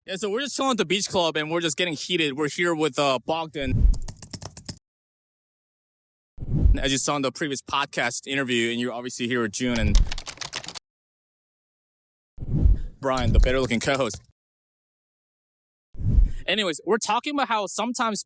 Yeah, so we're just chilling at the beach club and we're just getting heated. We're here with Bogdan. As you saw in the previous podcast interview, and you're obviously here with June and Brian, the better looking co-host. Anyways, we're talking about how sometimes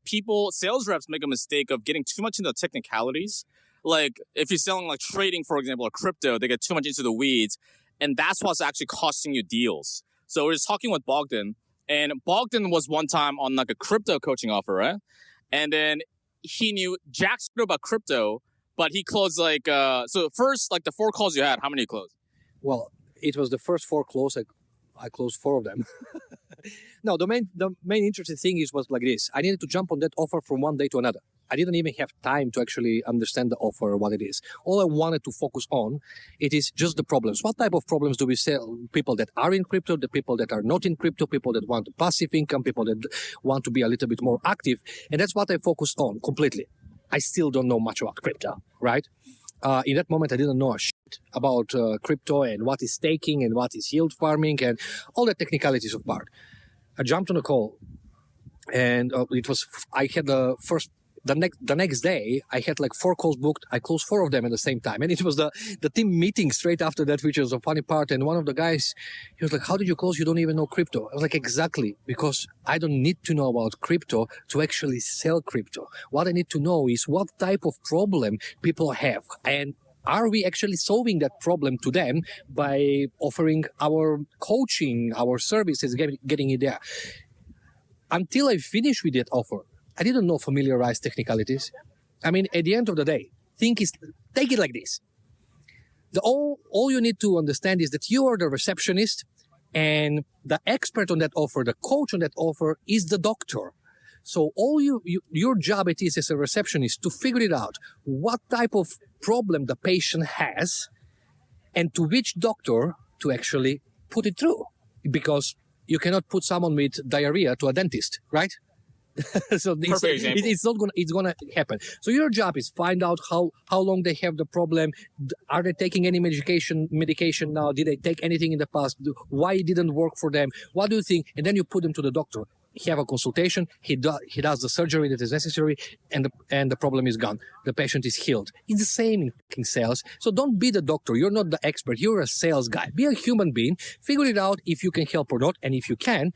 sales reps make a mistake of getting too much into the technicalities. Like if you're selling like trading, for example, or crypto, they get too much into the weeds, and that's what's actually costing you deals. So we're just talking with Bogdan, and Bogdan was one time on like a crypto coaching offer, right? And then he knew jack shit about crypto, but he closed like, so first, like the 4 calls you had, how many you closed? Well, it was the first 4 calls. I closed 4 of them. No, the main interesting thing was like this. I needed to jump on that offer from one day to another. I didn't even have time to actually understand the offer, what it is. All I wanted to focus on, it is just the problems. What type of problems do we sell? People that are in crypto, the people that are not in crypto, people that want passive income, people that want to be a little bit more active. And that's what I focused on completely. I still don't know much about crypto, right? In that moment, I didn't know a shit about crypto and what is staking and what is yield farming and all the technicalities of part. I jumped on a call, and I had the next day, I had like 4 calls booked. I closed 4 of them at the same time. And it was the team meeting straight after that, which was a funny part. And one of the guys, he was like, how did you close? You don't even know crypto. I was like, exactly, because I don't need to know about crypto to actually sell crypto. What I need to know is what type of problem people have. And are we actually solving that problem to them by offering our coaching, our services, getting it there? Until I finished with that offer, I didn't know familiarized technicalities. I mean, at the end of the day, take it like this. All you need to understand is that you are the receptionist and the expert on that offer, the coach on that offer is the doctor. So your job it is as a receptionist to figure it out, what type of problem the patient has and to which doctor to actually put it through. Because you cannot put someone with diarrhea to a dentist, right? So it's gonna happen. So your job is find out how long they have the problem. Are they taking any medication now? Did they take anything in the past? Why it didn't work for them? What do you think? And then you put them to the doctor. Have a consultation. He does the surgery that is necessary, and the problem is gone. The patient is healed. It's the same in sales. So don't be the doctor. You're not the expert. You're a sales guy. Be a human being. Figure it out if you can help or not, and if you can,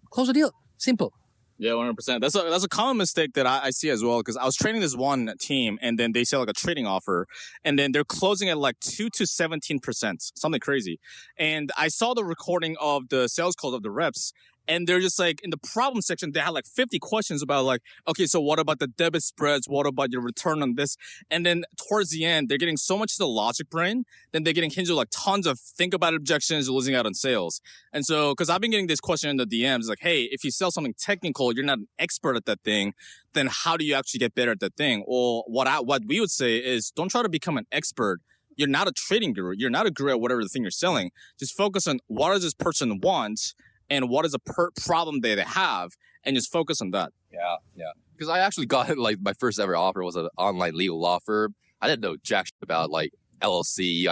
close the deal. Simple. Yeah, 100%. That's a common mistake that I see as well, because I was training this one team and then they sell like a trading offer and then they're closing at like 2 to 17%, something crazy. And I saw the recording of the sales calls of the reps. And they're just like in the problem section, they had like 50 questions about like, okay, so what about the debit spreads? What about your return on this? And then towards the end, they're getting so much to the logic brain, then they're getting hinged with like tons of think about it objections, losing out on sales. And so, because I've been getting this question in the DMs, like, hey, if you sell something technical, you're not an expert at that thing, then how do you actually get better at that thing? Or what we would say is don't try to become an expert. You're not a trading guru. You're not a guru at whatever the thing you're selling. Just focus on what does this person want and what is a problem they have, and just focus on that. Yeah. Because I actually got like my first ever offer was an online legal law firm. I didn't know jack shit about like LLC.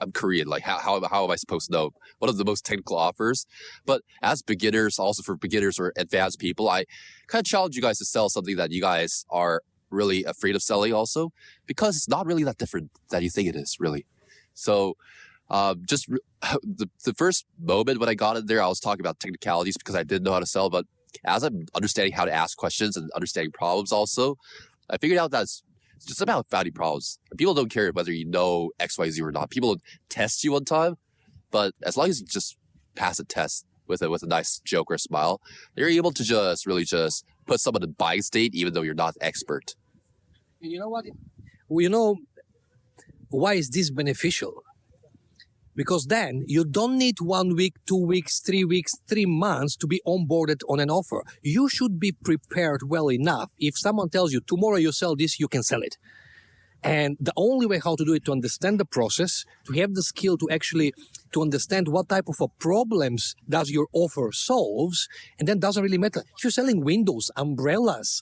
I'm Korean. Like how am I supposed to know what are the most technical offers? But as beginners, also for beginners or advanced people, I kind of challenge you guys to sell something that you guys are really afraid of selling also, because it's not really that different that you think it is really. So the first moment when I got in there, I was talking about technicalities because I didn't know how to sell. But as I'm understanding how to ask questions and understanding problems also, I figured out that it's just about finding problems. People don't care whether you know X, Y, Z or not. People test you one time, but as long as you just pass a test with a nice joke or smile, you're able to just put someone in buying state even though you're not expert. You know what? Well, you know, why is this beneficial? Because then you don't need 1 week, 2 weeks, 3 weeks, 3 months to be onboarded on an offer. You should be prepared well enough. If someone tells you tomorrow you sell this, you can sell it. And the only way how to do it, to understand the process, to have the skill to understand what type of problems does your offer solves, and then doesn't really matter. If you're selling windows, umbrellas,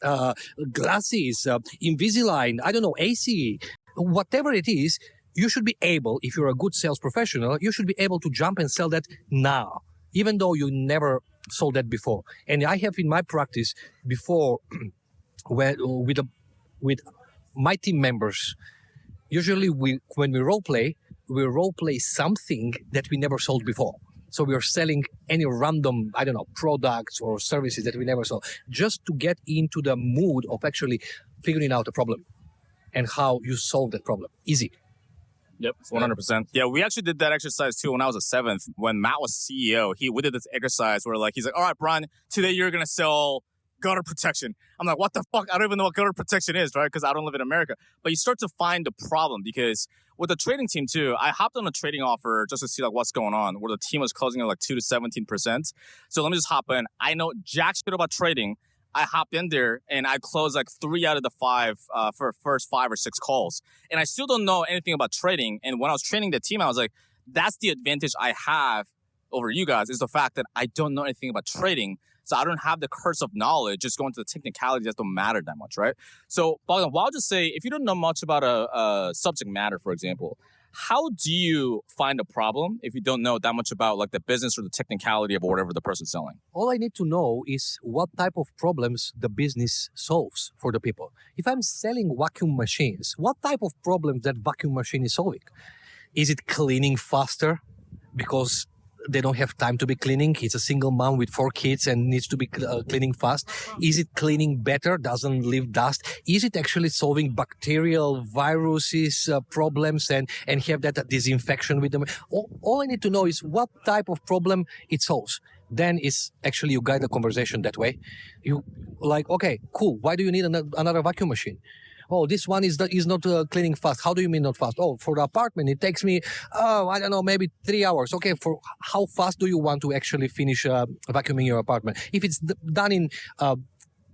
glasses, Invisalign, I don't know, AC, whatever it is, you should be able, if you're a good sales professional, you should be able to jump and sell that now. even though you never sold that before. And I have in my practice before, when with my team members, usually when we role play something that we never sold before. So we are selling any random, I don't know, products or services that we never sold, just to get into the mood of actually figuring out a problem and how you solve that problem. Easy. Yep, 100%. Yeah, we actually did that exercise too when I was a seventh. When Matt was CEO, we did this exercise where he's like, all right, Brian, today you're going to sell gutter protection. I'm like, what the fuck? I don't even know what gutter protection is, right? Because I don't live in America. But you start to find the problem because with the trading team too, I hopped on a trading offer just to see what's going on, where the team was closing at 2 to 17%. So let me just hop in. I know jack shit about trading. I hopped in there and I closed 3 out of the 5 for first 5 or 6 calls. And I still don't know anything about trading. And when I was training the team, I was like, that's the advantage I have over you guys, is the fact that I don't know anything about trading. So I don't have the curse of knowledge. Just going to the technicalities that don't matter that much, right? So Bogdan, I'll just say, if you don't know much about a subject matter, for example, how do you find a problem if you don't know that much about the business or the technicality of whatever the person's selling? All I need to know is what type of problems the business solves for the people. If I'm selling vacuum machines, what type of problems that vacuum machine is solving? Is it cleaning faster because they don't have time to be cleaning? It's a single mom with 4 kids and needs to be cleaning fast. Is it cleaning better, doesn't leave dust? Is it actually solving bacterial viruses problems and have that disinfection with them? All I need to know is what type of problem it solves. Then it's actually you guide the conversation that way. You okay, cool. Why do you need another vacuum machine? Oh, this one is not cleaning fast. How do you mean not fast? Oh, for the apartment, it takes me, I don't know, maybe 3 hours. Okay, for how fast do you want to actually finish vacuuming your apartment? If it's done in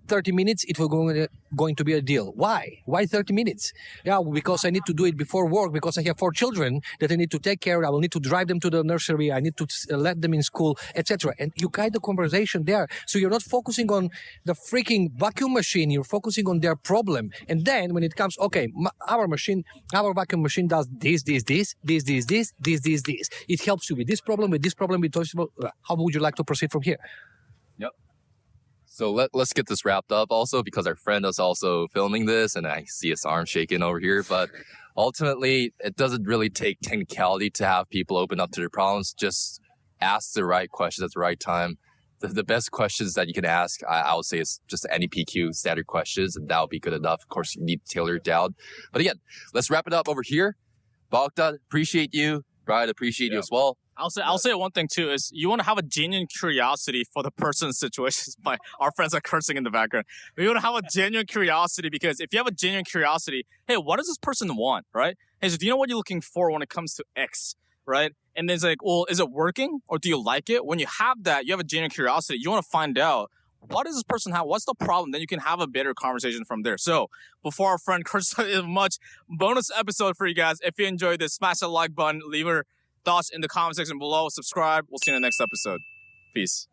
30 minutes, it will going to be a deal. Why? Why 30 minutes? Yeah, because I need to do it before work, because I have 4 children that I need to take care of. I will need to drive them to the nursery. I need to let them in school, etc. And you guide the conversation there. So you're not focusing on the freaking vacuum machine. You're focusing on their problem. And then when it comes, okay, our vacuum machine does this. It helps you with this problem, with this problem, with this problem. How would you like to proceed from here? Yep. So let's get this wrapped up also, because our friend is also filming this and I see his arm shaking over here. But ultimately, it doesn't really take technicality to have people open up to their problems. Just ask the right questions at the right time. The best questions that you can ask, I would say, is just any PQ standard questions, and that would be good enough. Of course, you need to tailor it down. But again, let's wrap it up over here. Bogdan, appreciate you. Brian, appreciate you as well. I'll say one thing too, is you want to have a genuine curiosity for the person's situation. Our friends are cursing in the background. You want to have a genuine curiosity, because if you have a genuine curiosity, hey, what does this person want, right? Hey, so do you know what you're looking for when it comes to X, right? And then it's well, is it working or do you like it? When you have that, you have a genuine curiosity. You want to find out, what does this person have? What's the problem? Then you can have a better conversation from there. So before our friend curses much, bonus episode for you guys. If you enjoyed this, smash that like button, leave your thoughts in the comment section below, subscribe. We'll see you in the next episode. Peace.